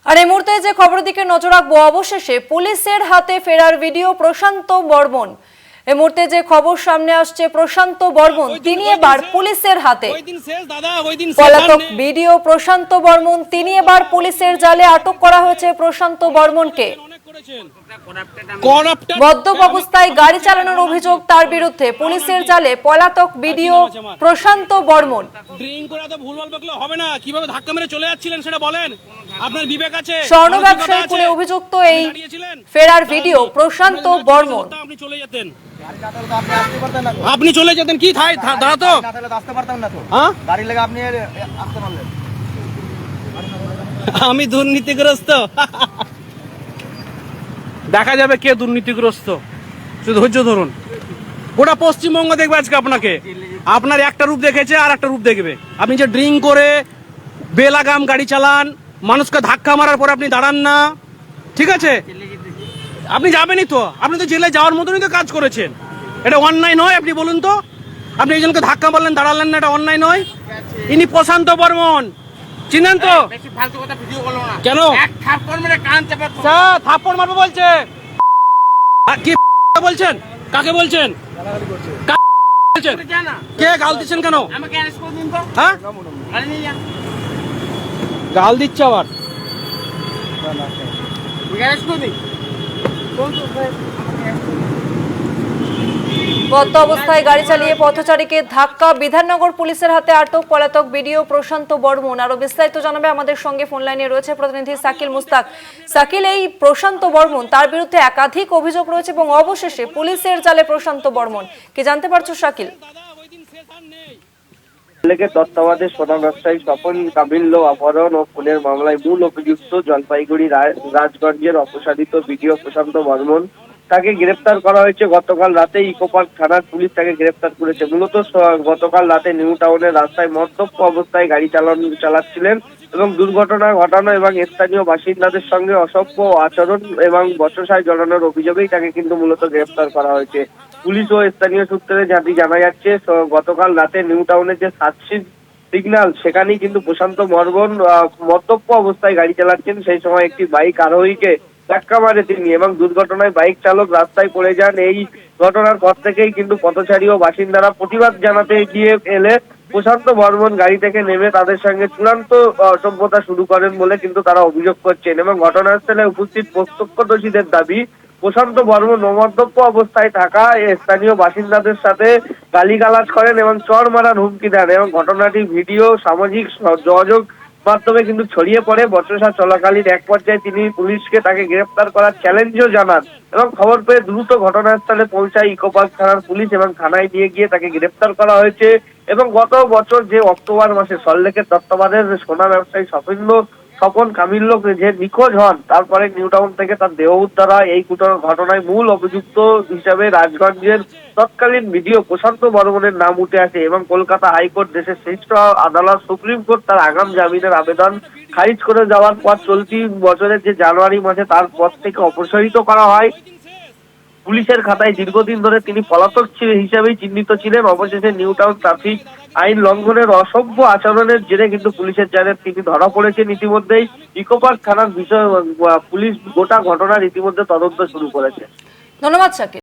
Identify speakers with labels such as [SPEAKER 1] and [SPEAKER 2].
[SPEAKER 1] আর এই মুহূর্তে যে খবরের দিকে নজর রাখবো, অবশেষে পুলিশের হাতে ফেরার ভিডিও প্রশান্ত বর্মন। এই মুহূর্তে যে খবর সামনে আসছে, প্রশান্ত বর্মন তিনি এবার পুলিশের হাতে। পলাতক ভিডিও প্রশান্ত বর্মন, তিনি এবার পুলিশের জালে। আটক করা হয়েছে প্রশান্ত বর্মনকে। মদ্যপ অবস্থায় গাড়ি চালানোর অভিযোগ তার বিরুদ্ধে। পুলিশের জালে পলাতক ভিডিও প্রশান্ত বর্মন।
[SPEAKER 2] ড্রিঙ্ক করে তো ভুলভাল বকলে হবে না। কিভাবে ধাক্কা মেরে চলে যাচ্ছিলেন সেটা বলেন। আপনার বিবেক আছে?
[SPEAKER 1] স্বর্ণ ব্যবসায়ী খুনে অভিযুক্ত এই ফেরার ভিডিও প্রশান্ত বর্মন।
[SPEAKER 2] আপনি চলে যেতেন, আপনি চলে যেতেন কি থাই দাঁড়াতো
[SPEAKER 3] আসতে পারতাম না তো।
[SPEAKER 2] হ্যাঁ,
[SPEAKER 3] গাড়ি লেগে আপনি আসতে পারলেন।
[SPEAKER 2] আমি দুর্নীতিগ্রস্ত। দেখা যাবে কে দুর্নীতিগ্রস্ত, শুধু ধৈর্য ধরুন। গোটা পশ্চিমবঙ্গ দেখবে আজকে আপনাকে। আপনার একটা রূপ দেখেছে আর একটা রূপ দেখবে। আপনি যে ড্রিঙ্ক করে বেলাগাম গাড়ি চালান, মানুষকে ধাক্কা মারার পর আপনি দাঁড়ান না, ঠিক আছে? আপনি যাবেনই তো, আপনি তো জেলে যাওয়ার মতনই তো কাজ করেছেন। এটা অন্যায় নয়? আপনি বলুন তো, আপনি একজনকে ধাক্কা মারলেন, দাঁড়ালেন না, এটা অন্যায় নয়? ইনি প্রশান্ত বর্মন, চিনেন তো? কেন থাপ্পড় মারবো বলছে? কি বলছেন? কাকে বলছেন? কে গাল দিচ্ছেন কেন? হ্যাঁ, গাল দিচ্ছে আবার।
[SPEAKER 1] মদ্য অবস্থায় গাড়ি চালিয়ে পথচারীকে ধাক্কা, বিধাননগর পুলিশের হাতে আটক পলাতক ভিডিও প্রশান্ত বর্মন। আরো বিস্তারিত জানাবে আমাদের সঙ্গে ফোন লাইনে রয়েছে প্রতিনিধি শাকিল মুস্তাক। শাকিল, এই প্রশান্ত বর্মন, তার বিরুদ্ধে একাধিক অভিযোগ রয়েছে এবং অবশেষে পুলিশের জালে প্রশান্ত বর্মন, কি জানতে পারছো শাকিল?
[SPEAKER 4] তত্ত্বাবধানে সোনা ব্যবসায়ী স্বপন কামিল্য অপহরণ ও খুনের মামলায় মূল অভিযুক্ত জলপাইগুড়ি রাজগঞ্জের অপসারিত ভিডিও প্রশান্ত বর্মন, তাকে গ্রেপ্তার করা হয়েছে গতকাল রাতে। ইকোপার্ক থানার পুলিশ তাকে গ্রেপ্তার করেছে। মূলত গতকাল রাতে নিউ টাউনের রাস্তায় মদ্যপ অবস্থায় গাড়ি চালাচ্ছিলেন এবং দুর্ঘটনা ঘটানো এবং স্থানীয় বাসিন্দাদের সঙ্গে অসভ্য আচরণ এবং বচসায় জড়ানোর অভিযোগেই তাকে কিন্তু মূলত গ্রেপ্তার করা হয়েছে। পুলিশ ও স্থানীয় সূত্রে জানা যাচ্ছে, গতকাল রাতে নিউ টাউনের যে সাতশিট সিগন্যাল, সেখানেই কিন্তু প্রশান্ত বর্মন মদ্যপ অবস্থায় গাড়ি চালাচ্ছেন। সেই সময় একটি বাইক আরোহীকে ধাক্কা মারে তিনি এবং দুর্ঘটনায় বাইক চালক রাস্তায় পড়ে যান। এই ঘটনার পর থেকেই কিন্তু পথচারী ও বাসিন্দারা প্রতিবাদ জানাতে গিয়ে এলে প্রশান্ত বর্মন গাড়ি থেকে নেমে তাদের সঙ্গে চূড়ান্ত অসভ্যতা শুরু করেন বলে কিন্তু তারা অভিযোগ করছেন এবং ঘটনাস্থলে উপস্থিত প্রত্যক্ষদর্শীদের দাবি, প্রশান্ত বর্মন মদ্যপ অবস্থায় থাকা স্থানীয় বাসিন্দাদের সাথে গালিগালাজ করেন এবং চড় মারার হুমকি দেন এবং ঘটনাটির ভিডিও সামাজিক যোগাযোগ মাধ্যমে কিন্তু ছড়িয়ে পড়ে। বচসা চলাকালীন এক পর্যায়ে তিনি পুলিশকে তাকে গ্রেপ্তার করার চ্যালেঞ্জও জানান এবং খবর পেয়ে দ্রুত ঘটনাস্থলে পৌঁছায় ইকোপার্ক থানার পুলিশ এবং থানায় নিয়ে গিয়ে তাকে গ্রেপ্তার করা হয়েছে। এবং গত বছর যে অক্টোবর মাসে সল্টলেকের তত্ত্বাবধানে সোনা ব্যবসায়ী স্বপন কামিল্য যে নিখোঁজ হন, তারপরে নিউ টাউন থেকে তার দেহ উদ্ধার হয়। এই ঘটনায় মূল অভিযুক্ত হিসাবে রাজগঞ্জের তৎকালীন ভিডিও প্রশান্ত বর্মনের নাম উঠে আসে এবং কলকাতা হাইকোর্ট, দেশের শীর্ষ আদালত সুপ্রিম কোর্ট, তার আগাম জামিনের আবেদন খারিজ করে যাওয়ার পর চলতি বছরের যে জানুয়ারি মাসে তার পদ থেকে অপসারিত করা হয়। পুলিশের খাতায় দীর্ঘদিন ধরে তিনি পলাতক হিসেবেই চিহ্নিত ছিলেন। অবশেষে নিউ টাউন ট্রাফিক আইন লঙ্ঘনের অসভ্য আচরণের জেরে কিন্তু পুলিশের জালে তিনি ধরা পড়েছেন। ইতিমধ্যেই ইকোপার্ক থানার পুলিশ গোটা ঘটনার ইতিমধ্যে তদন্ত শুরু করেছে।
[SPEAKER 1] ধন্যবাদ শাকিল।